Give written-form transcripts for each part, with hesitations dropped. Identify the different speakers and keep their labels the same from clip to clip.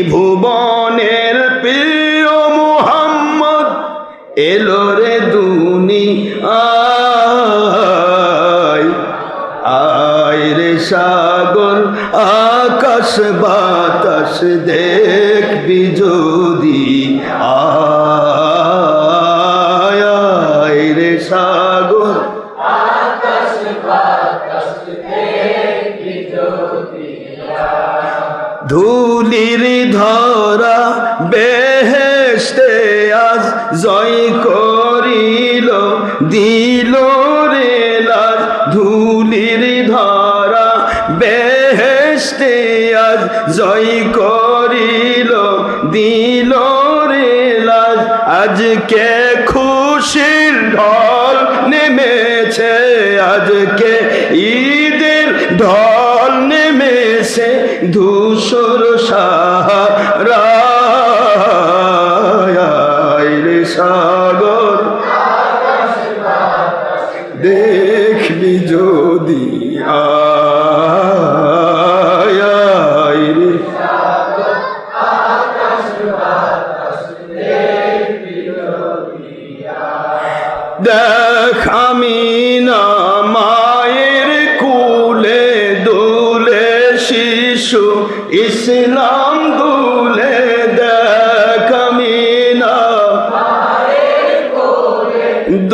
Speaker 1: ত্রিভুবনের প্রিয় মুহাম্মদ এলো রে দুনিয়ায়। আয় রে সাগর আকাশ বাতাস দেখবি যদি, আয় আয় রে সাগর আকাশ বাতাস দেখবি যদি। ধুলির ধরা বেহেশতে আজ জয় করিল দিল রে লাজ। ধুলির ধরা বেহেশতে আজ জয় করিল দিল রে লাজ। আজকে খুশির ঢল নেমেছে, আজকে ঈদের ঢল নেমেছে ধূসর সাহারায় রে সাগর দেখবি যদি, আয় আয় রে দেখ আমিনা মায়ের কুলে দুলে শিশু ইসলাম দুলে। দেখ আমিনা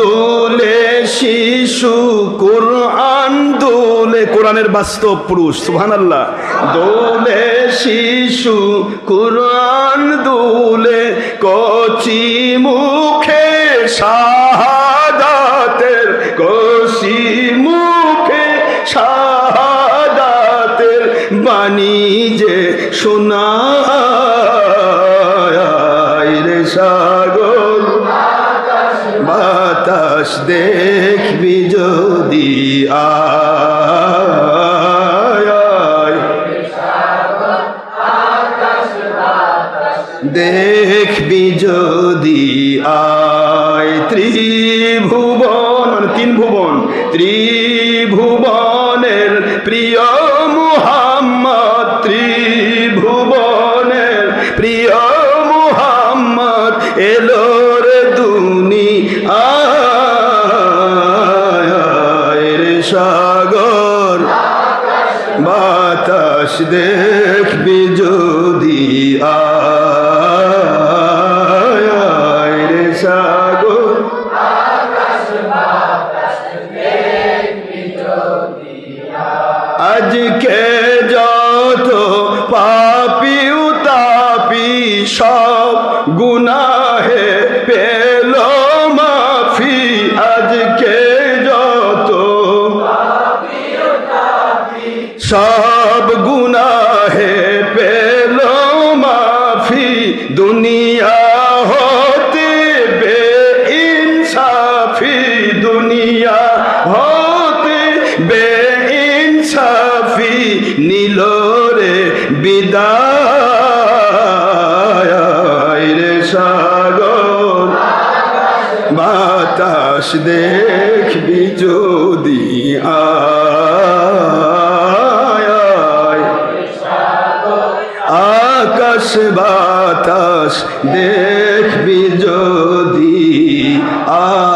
Speaker 1: দুলে শিশু কুরআন দুলে, কোরআনের বাস্তব পুরুষ সুবহানাল্লাহ। দুলে শিশু কুরআন দুলে, কচি মুখে শাহাদাতের, কচি মুখে শাহাদাতের বাণী যে শোনায় রে সাগর বাতাস দেখবি যদি, আয় আয় দেখবি যদি, আয়। ত্রিভুবন মানে তিন ভুবন, ত্রিভুবনের প্রিয় মুহাম্মদ, ত্রিভুবনের প্রিয় মুহাম্মদ এলো রে দুনিয়ায় রে সাগর বাতাস দেখবি যদি, আয় আয় রে সাগর আজকে যত পাপি উতাপি সব গুনাহে পেল মাফি। আজকে যত সব গুনাহে পেল মাফি, দুনিয়া হতে বেইনসাফি, দুনিয়া হতে বেইনসাফি নিল রে বিদায় রে সাগর বাতাস দেখবি যদি, আয় আয় আকাশ বাতাস দেখবি যদি, আয়।